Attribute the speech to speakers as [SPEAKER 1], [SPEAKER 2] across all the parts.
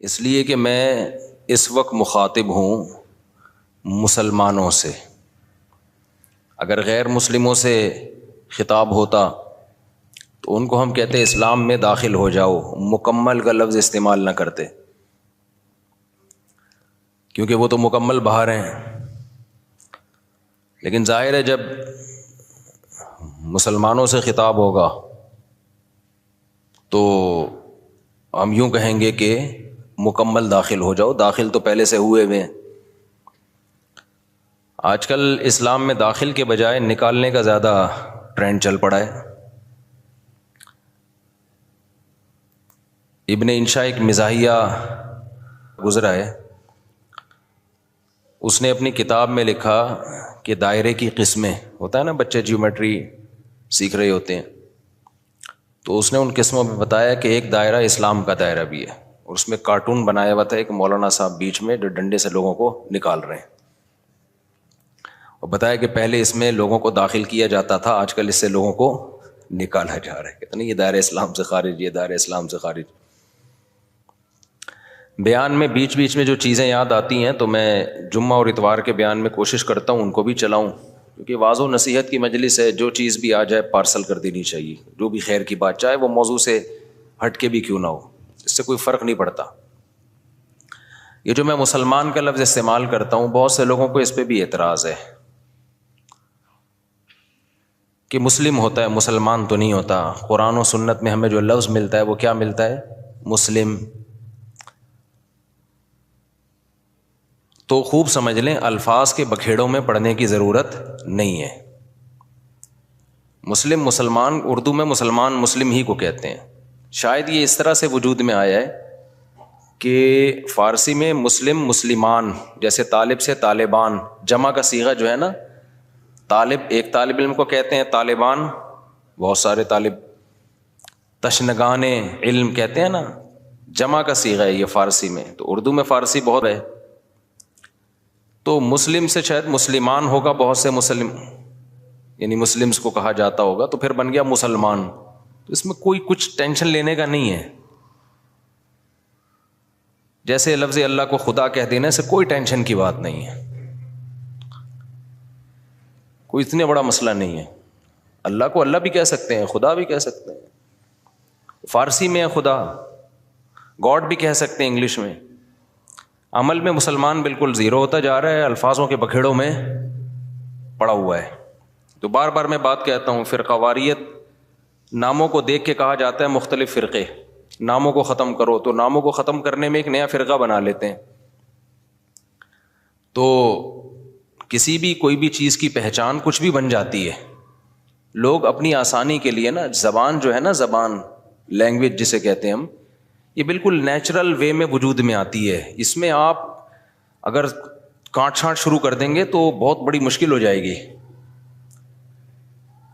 [SPEAKER 1] اس لیے کہ میں اس وقت مخاطب ہوں مسلمانوں سے. اگر غیر مسلموں سے خطاب ہوتا تو ان کو ہم کہتے اسلام میں داخل ہو جاؤ، مکمل کا لفظ استعمال نہ کرتے، کیونکہ وہ تو مکمل باہر ہیں. لیکن ظاہر ہے جب مسلمانوں سے خطاب ہوگا تو ہم یوں کہیں گے کہ مکمل داخل ہو جاؤ. داخل تو پہلے سے ہوئے ہوئے ہیں. آج کل اسلام میں داخل کے بجائے نکالنے کا زیادہ ٹرینڈ چل پڑا ہے. ابن انشا ایک مزاحیہ گزرا ہے، اس نے اپنی کتاب میں لکھا کہ دائرے کی قسمیں، ہوتا ہے نا بچے جیومیٹری سیکھ رہے ہوتے ہیں، تو اس نے ان قسموں میں بتایا کہ ایک دائرہ اسلام کا دائرہ بھی ہے، اور اس میں کارٹون بنایا ہوا تھا ایک مولانا صاحب بیچ میں جو ڈنڈے سے لوگوں کو نکال رہے ہیں، اور بتایا کہ پہلے اس میں لوگوں کو داخل کیا جاتا تھا، آج کل اس سے لوگوں کو نکالا جا رہا ہے. کہتے نہیں یہ دائرہ اسلام سے خارج، یہ دائرہ اسلام سے خارج. بیان میں بیچ بیچ میں جو چیزیں یاد آتی ہیں تو میں جمعہ اور اتوار کے بیان میں کوشش کرتا ہوں ان کو بھی چلاؤں، کیونکہ واضح و نصیحت کی مجلس ہے، جو چیز بھی آ جائے پارسل کر دینی چاہیے، جو بھی خیر کی بات، چاہے وہ موضوع سے ہٹ کے بھی کیوں نہ ہو، اس سے کوئی فرق نہیں پڑتا. یہ جو میں مسلمان کا لفظ استعمال کرتا ہوں، بہت سے لوگوں کو اس پہ بھی اعتراض ہے کہ مسلم ہوتا ہے، مسلمان تو نہیں ہوتا. قرآن و سنت میں ہمیں جو لفظ ملتا ہے وہ کیا ملتا ہے؟ مسلم. تو خوب سمجھ لیں، الفاظ کے بکھیڑوں میں پڑھنے کی ضرورت نہیں ہے. مسلم، مسلمان، اردو میں مسلمان مسلم ہی کو کہتے ہیں. شاید یہ اس طرح سے وجود میں آیا ہے کہ فارسی میں مسلم مسلمان، جیسے طالب سے طالبان، جمع کا صیغہ جو ہے نا، طالب ایک طالب علم کو کہتے ہیں، طالبان بہت سارے طالب، تشنگان علم کہتے ہیں نا، جمع کا صیغہ ہے یہ فارسی میں. تو اردو میں فارسی بہت ہے، تو مسلم سے شاید مسلمان ہوگا، بہت سے مسلم یعنی مسلمز کو کہا جاتا ہوگا، تو پھر بن گیا مسلمان. تو اس میں کوئی کچھ ٹینشن لینے کا نہیں ہے. جیسے لفظ اللہ کو خدا کہہ دینے سے کوئی ٹینشن کی بات نہیں ہے، کوئی اتنے بڑا مسئلہ نہیں ہے. اللہ کو اللہ بھی کہہ سکتے ہیں، خدا بھی کہہ سکتے ہیں. فارسی میں ہے خدا، گاڈ بھی کہہ سکتے ہیں انگلش میں. عمل میں مسلمان بالکل زیرو ہوتا جا رہا ہے، الفاظوں کے بکھیڑوں میں پڑا ہوا ہے. تو بار بار میں بات کہتا ہوں، فرقہ واریت ناموں کو دیکھ کے کہا جاتا ہے مختلف فرقے، ناموں کو ختم کرو، تو ناموں کو ختم کرنے میں ایک نیا فرقہ بنا لیتے ہیں. تو کسی بھی کوئی بھی چیز کی پہچان کچھ بھی بن جاتی ہے. لوگ اپنی آسانی کے لیے نا، زبان جو ہے نا، زبان لینگویج جسے کہتے ہیں ہم، یہ بالکل نیچرل وے میں وجود میں آتی ہے. اس میں آپ اگر کانٹ چھانٹ شروع کر دیں گے تو بہت بڑی مشکل ہو جائے گی.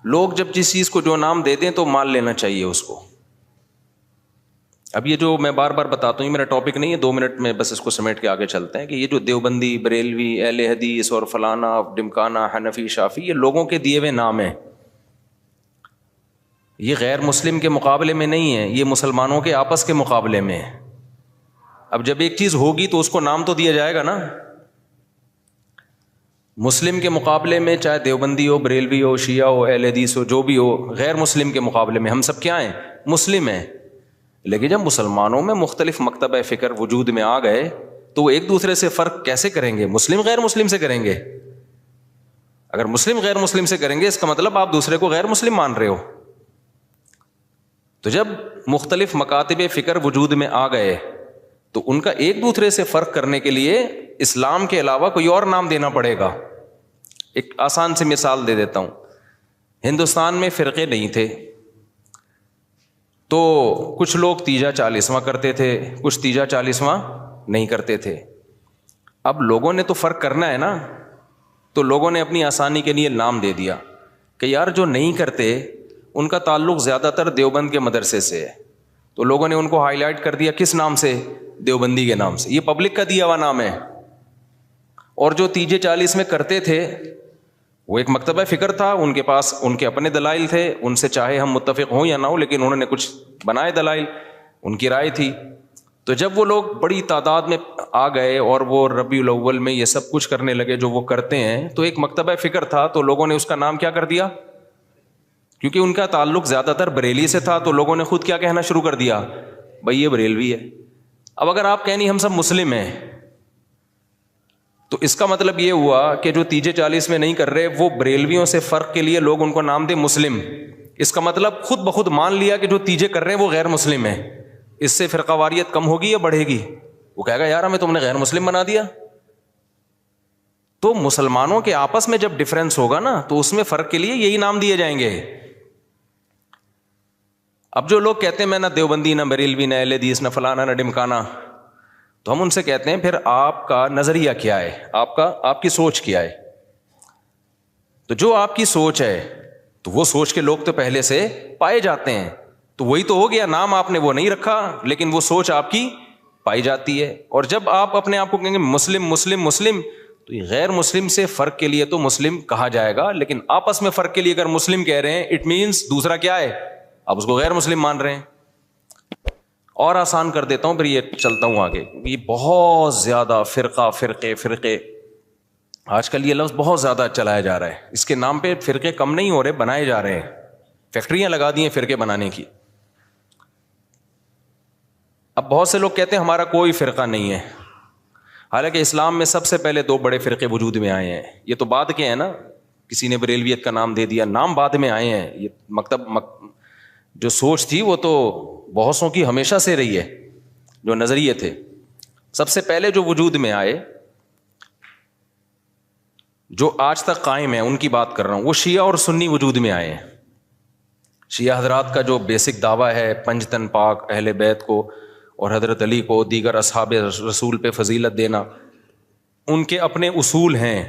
[SPEAKER 1] لوگ جب جس چیز کو جو نام دے دیں تو مان لینا چاہیے اس کو. اب یہ جو میں بار بار بتاتا ہوں، یہ میرا ٹاپک نہیں ہے، 2 منٹ میں بس اس کو سمیٹ کے آگے چلتے ہیں، کہ یہ جو دیوبندی، بریلوی، اہل حدیث اور فلانا، ڈمکانا، حنفی، شافی، یہ لوگوں کے دیے ہوئے نام ہیں. یہ غیر مسلم کے مقابلے میں نہیں ہے، یہ مسلمانوں کے آپس کے مقابلے میں ہے. اب جب ایک چیز ہوگی تو اس کو نام تو دیا جائے گا نا. مسلم کے مقابلے میں چاہے دیوبندی ہو، بریلوی ہو، شیعہ ہو، اہل حدیث ہو، جو بھی ہو، غیر مسلم کے مقابلے میں ہم سب کیا ہیں؟ مسلم ہیں. لیکن جب مسلمانوں میں مختلف مکتبہ فکر وجود میں آ گئے تو وہ ایک دوسرے سے فرق کیسے کریں گے؟ مسلم غیر مسلم سے کریں گے. اگر مسلم غیر مسلم سے کریں گے اس کا مطلب آپ دوسرے کو غیر مسلم مان رہے ہو. تو جب مختلف مکاتب فکر وجود میں آ گئے تو ان کا ایک دوسرے سے فرق کرنے کے لیے اسلام کے علاوہ کوئی اور نام دینا پڑے گا. ایک آسان سی مثال دے دیتا ہوں. ہندوستان میں فرقے نہیں تھے تو کچھ لوگ تیجا 40واں کرتے تھے، کچھ تیجا 40واں نہیں کرتے تھے. اب لوگوں نے تو فرق کرنا ہے نا، تو لوگوں نے اپنی آسانی کے لیے نام دے دیا کہ یار جو نہیں کرتے ان کا تعلق زیادہ تر دیوبند کے مدرسے سے ہے، تو لوگوں نے ان کو ہائی لائٹ کر دیا کس نام سے؟ دیوبندی کے نام سے. یہ پبلک کا دیا ہوا نام ہے. اور جو تیجے 40 میں کرتے تھے وہ ایک مکتبہ فکر تھا، ان کے پاس ان کے اپنے دلائل تھے، ان سے چاہے ہم متفق ہوں یا نہ ہوں، لیکن انہوں نے کچھ بنائے دلائل، ان کی رائے تھی. تو جب وہ لوگ بڑی تعداد میں آ گئے اور وہ ربیع الاول میں یہ سب کچھ کرنے لگے جو وہ کرتے ہیں، تو ایک مکتبہ فکر تھا، تو لوگوں نے اس کا نام کیا کر دیا، کیونکہ ان کا تعلق زیادہ تر بریلی سے تھا، تو لوگوں نے خود کیا کہنا شروع کر دیا، بھائی یہ بریلوی ہے۔ اب اگر آپ کہیں نہیں ہم سب مسلم ہیں، تو اس کا مطلب یہ ہوا کہ جو تیجے 40 میں نہیں کر رہے وہ بریلویوں سے فرق کے لیے لوگ ان کو نام دے مسلم، اس کا مطلب خود بخود مان لیا کہ جو تیجے کر رہے ہیں وہ غیر مسلم ہیں۔ اس سے فرقہ واریت کم ہوگی یا بڑھے گی؟ وہ کہے گا یار ہمیں تم نے غیر مسلم بنا دیا۔ تو مسلمانوں کے آپس میں جب ڈفرنس ہوگا نا تو اس میں فرق کے لیے یہی نام دیے جائیں گے۔ اب جو لوگ کہتے ہیں میں نہ دیوبندی، نہ بریلوی، نہ اہل حدیث، نہ فلانا، نہ ڈمکانا، تو ہم ان سے کہتے ہیں پھر آپ کا نظریہ کیا ہے، آپ کی سوچ کیا ہے؟ تو جو آپ کی سوچ ہے تو وہ سوچ کے لوگ تو پہلے سے پائے جاتے ہیں، تو وہی تو ہو گیا، نام آپ نے وہ نہیں رکھا لیکن وہ سوچ آپ کی پائی جاتی ہے۔ اور جب آپ اپنے آپ کو کہیں گے مسلم مسلم مسلم، تو یہ غیر مسلم سے فرق کے لیے تو مسلم کہا جائے گا، لیکن آپس میں فرق کے لیے اگر مسلم کہہ رہے ہیں اٹ مینس دوسرا کیا ہے، آپ اس کو غیر مسلم مان رہے ہیں۔ اور آسان کر دیتا ہوں پھر یہ چلتا ہوں آگے۔ یہ بہت زیادہ فرقے آج کل یہ لفظ بہت زیادہ چلایا جا رہا ہے، اس کے نام پہ فرقے کم نہیں ہو رہے، بنائے جا رہے ہیں، فیکٹریاں لگا دی ہیں فرقے بنانے کی۔ اب بہت سے لوگ کہتے ہیں ہمارا کوئی فرقہ نہیں ہے، حالانکہ اسلام میں سب سے پہلے 2 بڑے فرقے وجود میں آئے ہیں۔ یہ تو بعد کے ہیں نا، کسی نے بریلویت کا نام دے دیا، نام بعد میں آئے ہیں۔ یہ جو سوچ تھی وہ تو بہتوں کی ہمیشہ سے رہی ہے، جو نظریے تھے سب سے پہلے جو وجود میں آئے، جو آج تک قائم ہیں، ان کی بات کر رہا ہوں۔ وہ شیعہ اور سنی وجود میں آئے ہیں۔ شیعہ حضرات کا جو بیسک دعویٰ ہے پنج تن پاک، اہل بیت کو اور حضرت علی کو، دیگر اصحاب رسول پہ فضیلت دینا، ان کے اپنے اصول ہیں،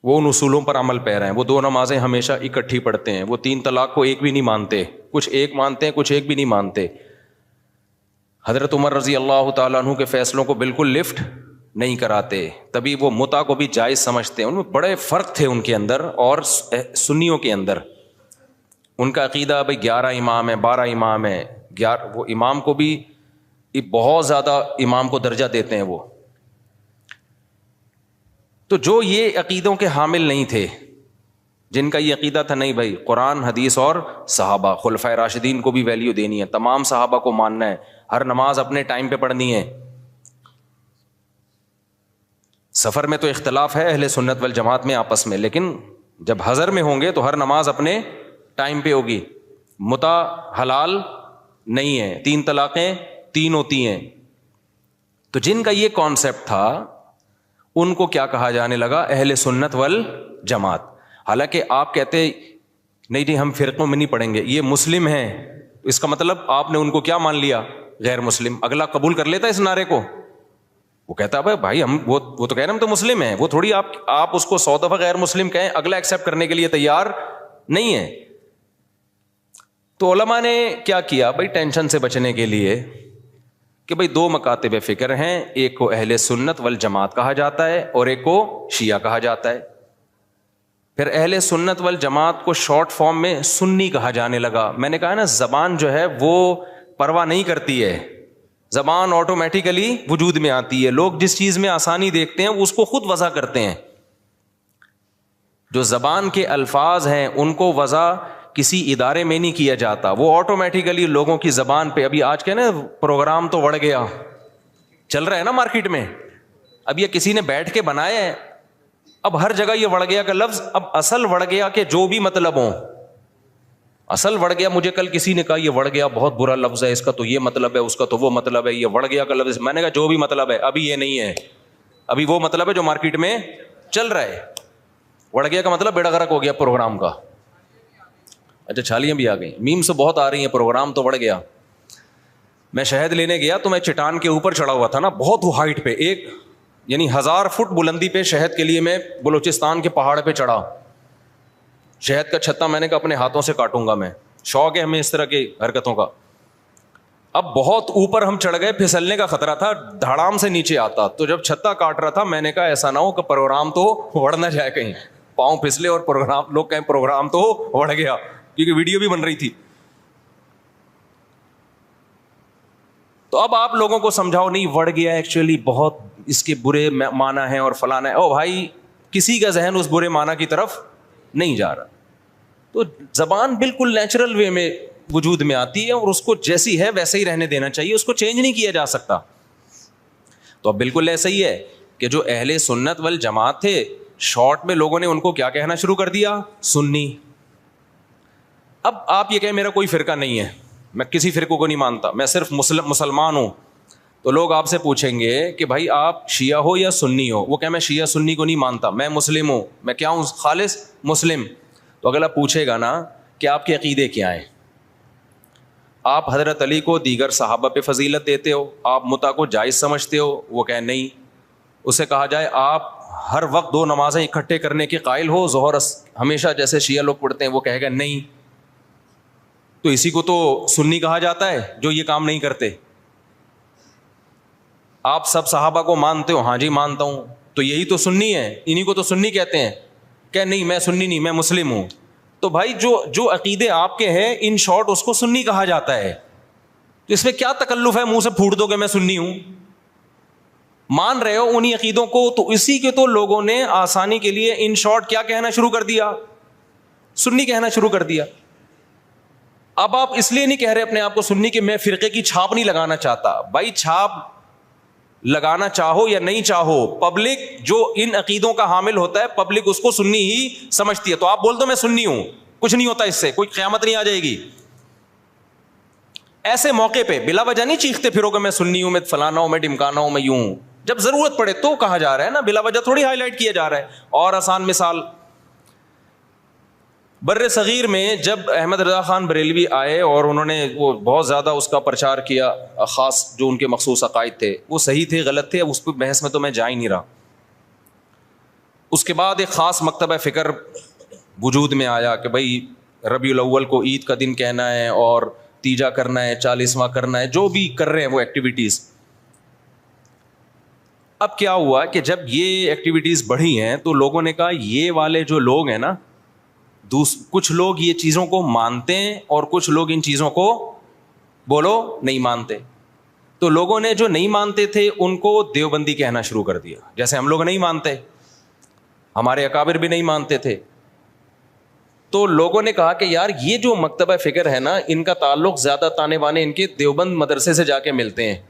[SPEAKER 1] وہ ان اصولوں پر عمل پیرا ہیں۔ وہ 2 نمازیں ہمیشہ اکٹھی پڑھتے ہیں، وہ 3 طلاق کو ایک بھی نہیں مانتے، کچھ ایک مانتے ہیں کچھ ایک بھی نہیں مانتے۔ حضرت عمر رضی اللہ تعالیٰ عنہ کے فیصلوں کو بالکل لفٹ نہیں کراتے، تبھی وہ متع کو بھی جائز سمجھتے ہیں۔ ان میں بڑے فرق تھے ان کے اندر اور سنیوں کے اندر۔ ان کا عقیدہ بھائی 11 امام ہیں، 12 امام ہیں، وہ امام کو بھی بہت زیادہ امام کو درجہ دیتے ہیں وہ۔ تو جو یہ عقیدوں کے حامل نہیں تھے، جن کا یہ عقیدہ تھا نہیں بھائی قرآن حدیث اور صحابہ، خلفائے راشدین کو بھی ویلیو دینی ہے، تمام صحابہ کو ماننا ہے، ہر نماز اپنے ٹائم پہ پڑھنی ہے۔ سفر میں تو اختلاف ہے اہل سنت والجماعت میں آپس میں، لیکن جب حضر میں ہوں گے تو ہر نماز اپنے ٹائم پہ ہوگی۔ متع حلال نہیں ہے، 3 طلاقیں 3 ہوتی ہیں۔ تو جن کا یہ کانسیپٹ تھا ان کو کیا کہا جانے لگا، اہل سنت والجماعت۔ حالانکہ آپ کہتے نہیں جی ہم فرقوں میں نہیں پڑھیں گے، یہ مسلم ہیں، اس کا مطلب آپ نے ان کو کیا مان لیا، غیر مسلم۔ اگلا قبول کر لیتا اس نعرے کو، وہ کہتا ہے بھائی ہم وہ تو کہہ رہے ہیں ہم تو مسلم ہیں، وہ تھوڑی آپ اس کو 100 دفعہ غیر مسلم کہیں، اگلا ایکسیپٹ کرنے کے لیے تیار نہیں ہے۔ تو علماء نے کیا کیا بھائی ٹینشن سے بچنے کے لیے کہ بھائی 2 مکاتب فکر ہیں، ایک کو اہل سنت والجماعت کہا جاتا ہے اور ایک کو شیعہ کہا جاتا ہے۔ پھر اہل سنت والجماعت کو شارٹ فارم میں سنی کہا جانے لگا۔ میں نے کہا نا زبان جو ہے وہ پرواہ نہیں کرتی ہے، زبان آٹومیٹیکلی وجود میں آتی ہے، لوگ جس چیز میں آسانی دیکھتے ہیں اس کو خود وضع کرتے ہیں۔ جو زبان کے الفاظ ہیں ان کو وضع کسی ادارے میں نہیں کیا جاتا، وہ آٹومیٹیکلی لوگوں کی زبان پہ۔ ابھی آج کے نا پروگرام تو بڑھ گیا، چل رہا ہے نا مارکیٹ میں، اب یہ کسی نے بیٹھ کے بنایا ہے، اب ہر جگہ یہ وڑ گیا کا لفظ، اب اصل وڑ گیا کہ جو بھی مطلب ہوں، اصل وڑ گیا۔ مجھے کل کسی نے کہا یہ وڑ گیا بہت برا لفظ ہے، اس کا تو یہ مطلب ہے، اس کا تو وہ مطلب ہے، یہ وڑ گیا کا لفظ۔ میں نے کہا جو بھی مطلب ہے ابھی یہ نہیں ہے، ابھی وہ مطلب ہے جو مارکیٹ میں چل رہا ہے۔ وڑ گیا کا مطلب بیڑا غرق ہو گیا پروگرام کا۔ اچھا چھالیاں بھی آ گئیں، میم سے بہت آ رہی ہیں، پروگرام تو بڑھ گیا۔ میں شہد لینے گیا تو میں چٹان کے اوپر چڑھا ہوا تھا نا، بہت ہائٹ پہ، ایک یعنی 1000 فٹ بلندی پہ شہد کے لیے میں بلوچستان کے پہاڑ پہ چڑھا۔ شہد کا چھتا میں نے کہا اپنے ہاتھوں سے کاٹوں گا میں، شوق ہے ہمیں اس طرح کی حرکتوں کا۔ اب بہت اوپر ہم چڑھ گئے، پھسلنے کا خطرہ تھا، دھڑام سے نیچے آتا، تو جب چھتا کاٹ رہا تھا میں نے کہا ایسا نہ ہو کہ پروگرام تو وڑ نہ جائے، کہیں پاؤں پھسلے اور پروگرام لوگ کہیں پروگرام تو وڑ گیا، کیونکہ ویڈیو بھی بن رہی تھی۔ تو اب آپ لوگوں کو سمجھاؤ نہیں بڑھ گیا ایکچولی بہت اس کے برے معنی ہیں اور فلانا ہے. او بھائی کسی کا ذہن اس برے معنی کی طرف نہیں جا رہا. تو زبان بالکل نیچرل وے میں وجود میں آتی ہے اور اس کو جیسی ہے ویسے ہی رہنے دینا چاہیے, اس کو چینج نہیں کیا جا سکتا. تو اب بالکل ایسا ہی ہے کہ جو اہل سنت والجماعت تھے, شارٹ میں لوگوں نے ان کو کیا کہنا شروع کر دیا, سنی. اب آپ یہ کہیں میرا کوئی فرقہ نہیں ہے, میں کسی فرقے کو نہیں مانتا, میں صرف مسلمان ہوں, تو لوگ آپ سے پوچھیں گے کہ بھائی آپ شیعہ ہو یا سنی ہو. وہ کہ میں شیعہ سنی کو نہیں مانتا, میں مسلم ہوں, میں کیا ہوں, خالص مسلم. تو اگلا پوچھے گا نا کہ آپ کے عقیدے کیا ہیں, آپ حضرت علی کو دیگر صحابہ پہ فضیلت دیتے ہو, آپ متع کو جائز سمجھتے ہو. وہ کہ نہیں. اسے کہا جائے آپ ہر وقت 2 نمازیں اکٹھے کرنے کے قائل ہو, ظہر ہمیشہ جیسے شیعہ لوگ پڑھتے ہیں. وہ کہے گا نہیں. تو اسی کو تو سنی کہا جاتا ہے جو یہ کام نہیں کرتے. آپ سب صحابہ کو مانتے ہو, ہاں جی مانتا ہوں, تو یہی تو سنی ہے, انہیں کو تو سنی کہتے ہیں. کہ نہیں میں سنی نہیں, میں مسلم ہوں. تو بھائی جو عقیدے آپ کے ہیں ان شارٹ اس کو سنی کہا جاتا ہے. تو اس میں کیا تکلف ہے منہ سے پھوٹ دو کہ میں سنی ہوں, مان رہے ہو انہی عقیدوں کو. تو اسی کے تو لوگوں نے آسانی کے لیے ان شارٹ کیا کہنا شروع کر دیا, سنی کہنا شروع کر دیا. اب آپ اس لیے نہیں کہہ رہے اپنے آپ کو سنی کہ میں فرقے کی چھاپ نہیں لگانا چاہتا. بھائی چھاپ لگانا چاہو یا نہیں چاہو, پبلک جو ان عقیدوں کا حامل ہوتا ہے پبلک اس کو سنی ہی سمجھتی ہے. تو آپ بول دو میں سنی ہوں, کچھ نہیں ہوتا اس سے, کوئی قیامت نہیں آ جائے گی. ایسے موقع پہ بلا وجہ نہیں چیختے پھرو کہ میں سنی ہوں, میں فلانا ہوں, میں ڈمکانا ہوں, میں یوں ہوں. جب ضرورت پڑے تو کہا جا رہا ہے نا, بلا وجہ تھوڑی ہائی لائٹ کیا جا رہا ہے. اور آسان مثال, بر صغیر میں جب احمد رضا خان بریلوی آئے اور انہوں نے وہ بہت زیادہ اس کا پرچار کیا, خاص جو ان کے مخصوص عقائد تھے وہ صحیح تھے غلط تھے, اس پہ بحث میں تو میں جا ہی نہیں رہا. اس کے بعد ایک خاص مکتبہ فکر وجود میں آیا کہ بھائی ربیع الاول کو عید کا دن کہنا ہے اور تیجا کرنا ہے, 40واں کرنا ہے, جو بھی کر رہے ہیں وہ ایکٹیویٹیز. اب کیا ہوا کہ جب یہ ایکٹیویٹیز بڑھی ہیں تو لوگوں نے کہا یہ والے جو لوگ ہیں نا, کچھ لوگ یہ چیزوں کو مانتے ہیں اور کچھ لوگ ان چیزوں کو بولو نہیں مانتے. تو لوگوں نے جو نہیں مانتے تھے ان کو دیوبندی کہنا شروع کر دیا, جیسے ہم لوگ نہیں مانتے, ہمارے اکابر بھی نہیں مانتے تھے. تو لوگوں نے کہا کہ یار یہ جو مکتبہ فکر ہے نا, ان کا تعلق زیادہ تانے بانے ان کے دیوبند مدرسے سے جا کے ملتے ہیں.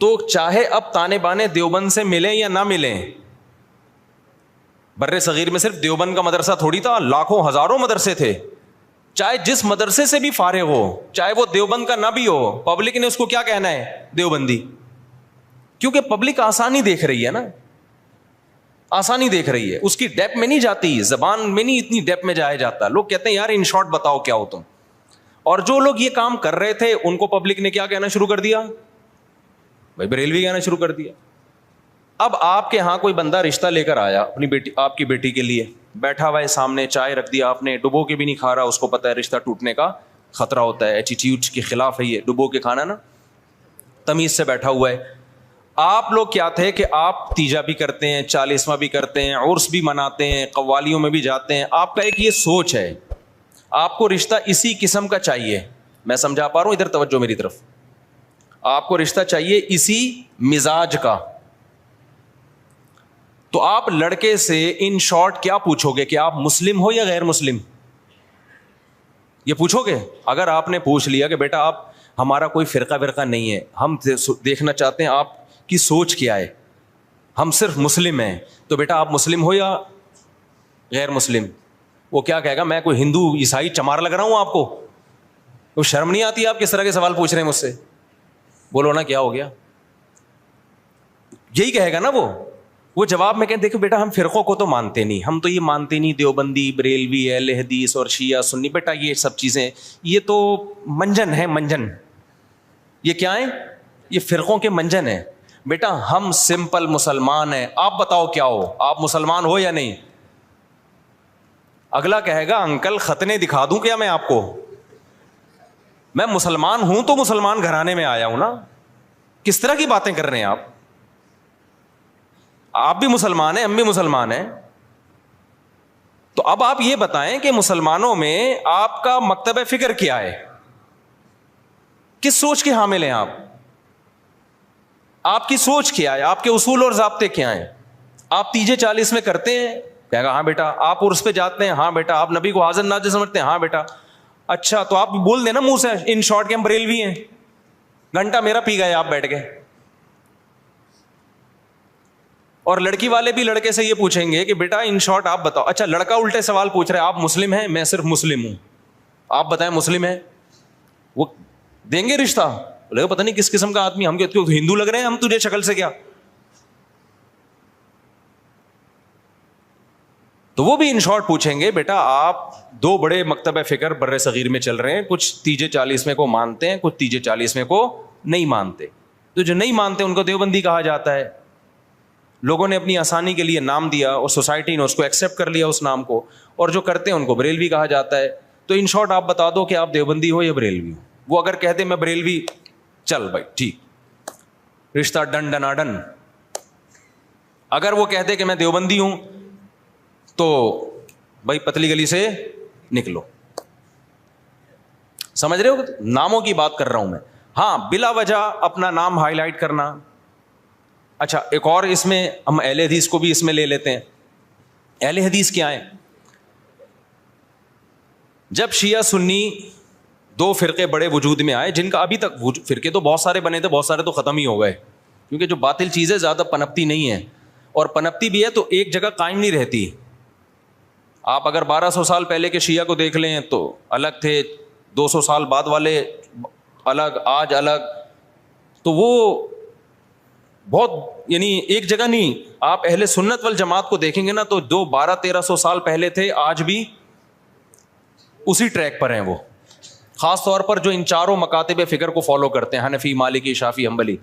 [SPEAKER 1] تو چاہے اب تانے بانے دیوبند سے ملیں یا نہ ملیں, بر صغیر میں صرف دیوبند کا مدرسہ تھوڑی تھا, لاکھوں ہزاروں مدرسے تھے. چاہے جس مدرسے سے بھی فارغ ہو, چاہے وہ دیوبند کا نہ بھی ہو, پبلک نے اس کو کیا کہنا ہے, دیوبندی. کیونکہ پبلک آسانی دیکھ رہی ہے نا, آسانی دیکھ رہی ہے, اس کی ڈیپ میں نہیں جاتی, زبان میں نہیں اتنی ڈیپ میں جایا جاتا. لوگ کہتے ہیں یار ان شارٹ بتاؤ کیا ہو تم. اور جو لوگ یہ کام کر رہے تھے ان کو پبلک نے کیا کہنا شروع کر دیا, بھائی بریلوی کہنا شروع کر دیا. اب آپ کے ہاں کوئی بندہ رشتہ لے کر آیا اپنی بیٹی, آپ کی بیٹی کے لیے, بیٹھا ہوا ہے سامنے, چائے رکھ دیا آپ نے, ڈبو کے بھی نہیں کھا رہا, اس کو پتہ ہے رشتہ ٹوٹنے کا خطرہ ہوتا ہے, ایٹیٹیوڈ کے خلاف ہے یہ ڈبو کے کھانا نا, تمیز سے بیٹھا ہوا ہے. آپ لوگ کیا تھے کہ آپ تیجا بھی کرتے ہیں, 40واں بھی کرتے ہیں, عرس بھی مناتے ہیں, قوالیوں میں بھی جاتے ہیں. آپ کا ایک یہ سوچ ہے, آپ کو رشتہ اسی قسم کا چاہیے. میں سمجھا پا رہا ہوں, ادھر توجہ میری طرف. آپ کو رشتہ چاہیے اسی مزاج کا. تو آپ لڑکے سے ان شارٹ کیا پوچھو گے کہ آپ مسلم ہو یا غیر مسلم, یہ پوچھو گے. اگر آپ نے پوچھ لیا کہ بیٹا آپ ہمارا کوئی فرقہ ورقہ نہیں ہے, ہم دیکھنا چاہتے ہیں آپ کی سوچ کیا ہے, ہم صرف مسلم ہیں, تو بیٹا آپ مسلم ہو یا غیر مسلم. وہ کیا کہے گا, میں کوئی ہندو عیسائی چمار لگ رہا ہوں آپ کو, وہ شرم نہیں آتی آپ کس طرح کے سوال پوچھ رہے ہیں مجھ سے. بولو نا کیا ہو گیا, یہی کہے گا نا وہ جواب میں کہیں دیکھو بیٹا ہم فرقوں کو تو مانتے نہیں, ہم تو یہ مانتے نہیں دیوبندی, بریلوی, اہل حدیث اور شیعہ سنی. بیٹا یہ سب چیزیں یہ تو منجن ہے, منجن. یہ کیا ہے, یہ فرقوں کے منجن ہیں. بیٹا ہم سمپل مسلمان ہیں, آپ بتاؤ کیا ہو, آپ مسلمان ہو یا نہیں. اگلا کہے گا انکل ختنے دکھا دوں کیا میں آپ کو, میں مسلمان ہوں تو مسلمان گھرانے میں آیا ہوں نا. کس طرح کی باتیں کر رہے ہیں آپ بھی مسلمان ہیں, ہم بھی مسلمان ہیں. تو اب آپ یہ بتائیں کہ مسلمانوں میں آپ کا مکتبہ فکر کیا ہے, کس سوچ کے حامل ہیں آپ کی سوچ کیا ہے, آپ کے اصول اور ضابطے کیا ہیں؟ آپ تیجے 40 میں کرتے ہیں؟ کہے گا ہاں بیٹا. آپ عرس پہ جاتے ہیں؟ ہاں بیٹا. آپ نبی کو حاضر ناظر سمجھتے ہیں؟ ہاں بیٹا. اچھا تو آپ بول دیں نا منہ سے ان شارٹ کے ہم بریلوی ہیں, گھنٹہ میرا پی گئے آپ بیٹھ گئے. اور لڑکی والے بھی لڑکے سے یہ پوچھیں گے کہ بیٹا ان شارٹ آپ بتاؤ. اچھا لڑکا الٹے سوال پوچھ رہے ہیں, آپ مسلم ہیں؟ میں صرف مسلم ہوں, آپ بتائیں مسلم ہیں. وہ دیں گے رشتہ؟ بولے پتہ نہیں کس قسم کا آدمی, ہم کہتے ہندو لگ رہے ہیں ہم تجھے شکل سے کیا. تو وہ بھی ان شارٹ پوچھیں گے بیٹا آپ دو بڑے مکتب فکر بر صغیر میں چل رہے ہیں, کچھ تیجے 40 میں کو مانتے ہیں, کچھ تیجے 40 میں کو نہیں مانتے. تو جو نہیں مانتے ان کو دیوبندی کہا جاتا ہے. لوگوں نے اپنی آسانی کے لیے نام دیا اور سوسائٹی نے اس کو ایکسیپٹ کر لیا اس نام کو, اور جو کرتے ہیں ان کو بریلوی کہا جاتا ہے. تو ان شارٹ آپ بتا دو کہ آپ دیوبندی ہو یا بریلوی ہو. وہ اگر کہتے میں بریلوی, چل بھائی ٹھیک, رشتہ ڈن ڈنا ڈن. اگر وہ کہتے کہ میں دیوبندی ہوں تو بھائی پتلی گلی سے نکلو. سمجھ رہے ہو؟ ناموں کی بات کر رہا ہوں میں. ہاں بلا وجہ اپنا نام ہائی لائٹ کرنا. اچھا ایک اور اس میں ہم اہل حدیث کو بھی اس میں لے لیتے ہیں. اہل حدیث کیا ہیں؟ جب شیعہ سنی دو فرقے بڑے وجود میں آئے, جن کا ابھی تک فرقے تو بہت سارے بنے تھے, بہت سارے تو ختم ہی ہو گئے, کیونکہ جو باطل چیزیں زیادہ پنپتی نہیں ہے, اور پنپتی بھی ہے تو ایک جگہ قائم نہیں رہتی. آپ اگر 1200 سال پہلے کے شیعہ کو دیکھ لیں تو الگ تھے, 200 سال بعد والے الگ, آج الگ. تو وہ بہت یعنی ایک جگہ نہیں. آپ اہل سنت والجماعت کو دیکھیں گے نا تو جو 1200-1300 سال پہلے تھے آج بھی اسی ٹریک پر ہیں وہ. خاص طور پر جو ان چاروں مکاتب فکر کو فالو کرتے ہیں, حنفی, مالکی, شافعی, حنبلی,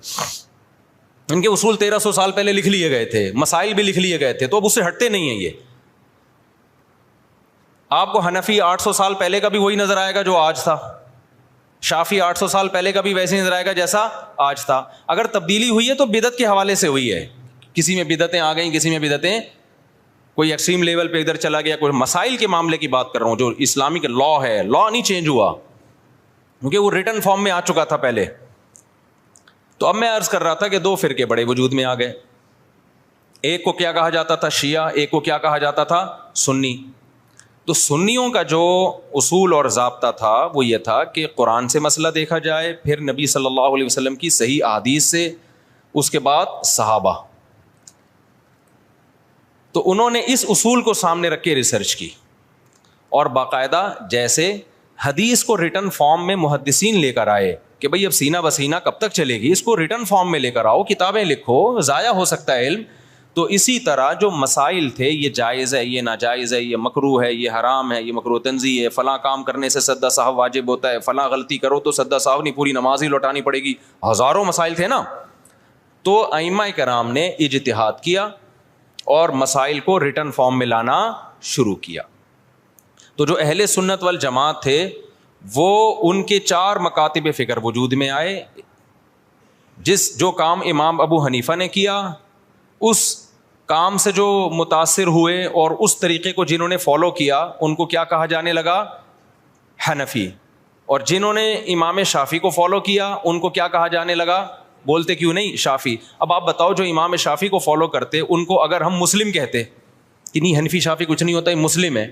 [SPEAKER 1] ان کے اصول 1300 سال پہلے لکھ لیے گئے تھے, مسائل بھی لکھ لیے گئے تھے, تو اب اس سے ہٹتے نہیں ہیں یہ. آپ کو حنفی 800 سال پہلے کا بھی وہی نظر آئے گا جو آج تھا, شافعی 800 سال پہلے کا بھی ویسے ہی نظر آئے گا جیسا آج تھا. اگر تبدیلی ہوئی ہے تو بدعت کے حوالے سے ہوئی ہے, کسی میں بدعتیں آ گئیں, کسی میں بدعتیں کوئی ایکسٹریم لیول پہ ادھر چلا گیا. کوئی مسائل کے معاملے کی بات کر رہا ہوں, جو اسلامک لا ہے, لا نہیں چینج ہوا کیونکہ وہ ریٹن فارم میں آ چکا تھا پہلے. تو اب میں عرض کر رہا تھا کہ دو فرقے بڑے وجود میں آ گئے. ایک کو کیا کہا جاتا تھا؟ شیعہ. ایک کو کیا کہا جاتا تھا؟ سنی. تو سنیوں کا جو اصول اور ضابطہ تھا وہ یہ تھا کہ قرآن سے مسئلہ دیکھا جائے, پھر نبی صلی اللہ علیہ وسلم کی صحیح احادیث سے, اس کے بعد صحابہ. تو انہوں نے اس اصول کو سامنے رکھ کے ریسرچ کی, اور باقاعدہ جیسے حدیث کو ریٹن فارم میں محدثین لے کر آئے کہ بھئی اب سینہ بسینہ کب تک چلے گی, اس کو ریٹن فارم میں لے کر آؤ, کتابیں لکھو, ضائع ہو سکتا ہے علم. تو اسی طرح جو مسائل تھے, یہ جائز ہے, یہ ناجائز ہے, یہ مکروہ ہے, یہ حرام ہے, یہ مکروہ تنزیہ ہے, فلاں کام کرنے سے سدا صاحب واجب ہوتا ہے, فلاں غلطی کرو تو سدا صاحب نہیں, پوری نماز ہی لوٹانی پڑے گی, ہزاروں مسائل تھے نا. تو ائمہ کرام نے اجتہاد کیا اور مسائل کو ریٹن فارم میں لانا شروع کیا. تو جو اہل سنت والجماعت تھے وہ ان کے 4 مکاتب فکر وجود میں آئے. جو کام امام ابو حنیفہ نے کیا, اس کام سے جو متاثر ہوئے اور اس طریقے کو جنہوں نے فالو کیا ان کو کیا کہا جانے لگا؟ حنفی. اور جنہوں نے امام شافعی کو فالو کیا ان کو کیا کہا جانے لگا؟ بولتے کیوں نہیں؟ شافعی. اب آپ بتاؤ جو امام شافعی کو فالو کرتے ان کو اگر ہم مسلم کہتے کہ نہیں حنفی شافعی کچھ نہیں ہوتا, یہ مسلم ہے,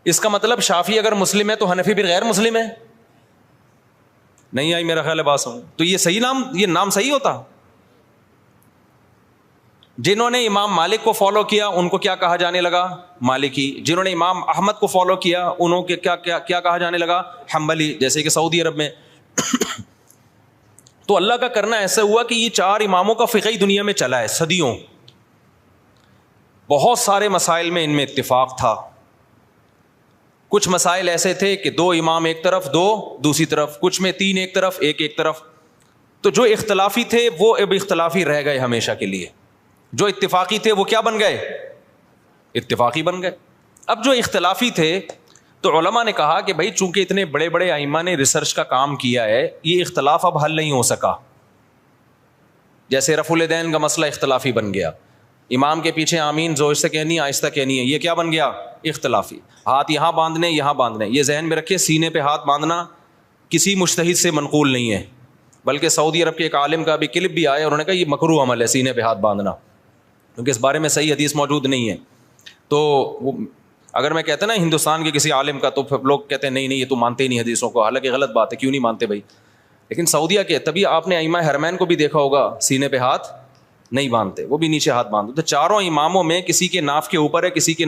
[SPEAKER 1] اس کا مطلب شافعی اگر مسلم ہے تو حنفی بھی غیر مسلم ہے؟ نہیں آئی میرا خیال ہے بات سمجھ. تو یہ نام صحیح ہوتا؟ جنہوں نے امام مالک کو فالو کیا ان کو کیا کہا جانے لگا؟ مالکی. جنہوں نے امام احمد کو فالو کیا انہوں کے کیا کہا جانے لگا؟ حنبلی, جیسے کہ سعودی عرب میں. تو اللہ کا کرنا ایسا ہوا کہ یہ 4 اماموں کا فقہی دنیا میں چلا ہے صدیوں. بہت سارے مسائل میں ان میں اتفاق تھا. کچھ مسائل ایسے تھے کہ 2 امام ایک طرف, 2 دوسری طرف, کچھ میں 3 ایک طرف, 1 ایک طرف. تو جو اختلافی تھے وہ اب اختلافی رہ گئے ہمیشہ کے لیے, جو اتفاقی تھے وہ کیا بن گئے؟ اتفاقی بن گئے. اب جو اختلافی تھے تو علماء نے کہا کہ بھائی چونکہ اتنے بڑے بڑے ائمہ نے ریسرچ کا کام کیا ہے, یہ اختلاف اب حل نہیں ہو سکا. جیسے رفع الیدین کا مسئلہ اختلافی بن گیا, امام کے پیچھے آمین زور سے کہنی آہستہ کہنی ہے, یہ کیا بن گیا؟ اختلافی. ہاتھ یہاں باندھنے یہاں باندھنے, یہ ذہن میں رکھے سینے پہ ہاتھ باندھنا کسی مجتہد سے منقول نہیں ہے، بلکہ سعودی عرب کے ایک عالم کا بھی کلپ بھی آیا، انہوں نے کہا یہ مکروہ عمل ہے سینے پہ ہاتھ باندھنا، کیونکہ اس بارے میں صحیح حدیث موجود نہیں ہے. تو اگر میں کہتا نا ہندوستان کے کسی عالم کا، تو پھر لوگ کہتے ہیں نہیں یہ تو مانتے ہی نہیں حدیثوں کو، حالانکہ غلط بات ہے، کیوں نہیں مانتے بھائی. لیکن سعودیہ کے، تبھی آپ نے ائمہ حرمین کو بھی دیکھا ہوگا سینے پہ ہاتھ نہیں باندھتے، وہ بھی نیچے ہاتھ باندھتے. تو چاروں اماموں میں کسی کے ناف کے اوپر ہے، کسی کے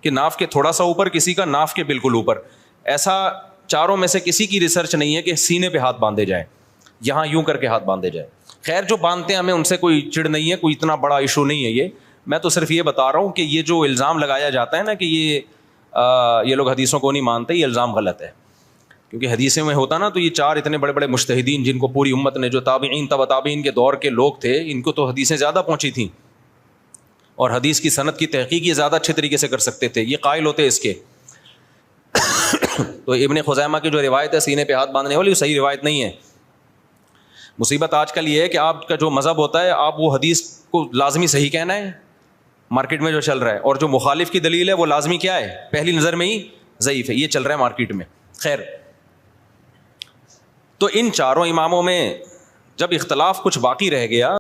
[SPEAKER 1] ناف کے تھوڑا سا اوپر، کسی کا ناف کے بالکل اوپر. ایسا چاروں میں سے کسی کی ریسرچ نہیں ہے کہ سینے پہ ہاتھ باندھے جائیں، یہاں یوں کر کے ہاتھ باندھے جائیں. خیر جو باندھتے ہیں ہمیں ان سے کوئی چڑ نہیں ہے، کوئی اتنا بڑا ایشو نہیں ہے یہ. میں تو صرف یہ بتا رہا ہوں کہ یہ جو الزام لگایا جاتا ہے نا کہ یہ لوگ حدیثوں کو نہیں مانتے، یہ الزام غلط ہے. کیونکہ حدیثوں میں ہوتا نا تو یہ چار اتنے بڑے بڑے مجتہدین جن کو پوری امت نے، جو تابعین تبع تابعین کے دور کے لوگ تھے، ان کو تو حدیثیں زیادہ پہنچی تھیں اور حدیث کی سند کی تحقیق یہ زیادہ اچھے طریقے سے کر سکتے تھے، یہ قائل ہوتے اس کے. تو ابن خزیمہ کی جو روایت ہے سینے پہ ہاتھ باندھنے والی، وہ صحیح روایت نہیں ہے. مصیبت آج کل یہ ہے کہ آپ کا جو مذہب ہوتا ہے، آپ وہ حدیث کو لازمی صحیح کہنا ہے مارکیٹ میں جو چل رہا ہے، اور جو مخالف کی دلیل ہے وہ لازمی کیا ہے، پہلی نظر میں ہی ضعیف ہے. یہ چل رہا ہے مارکیٹ میں. خیر، تو ان چاروں اماموں میں جب اختلاف کچھ باقی رہ گیا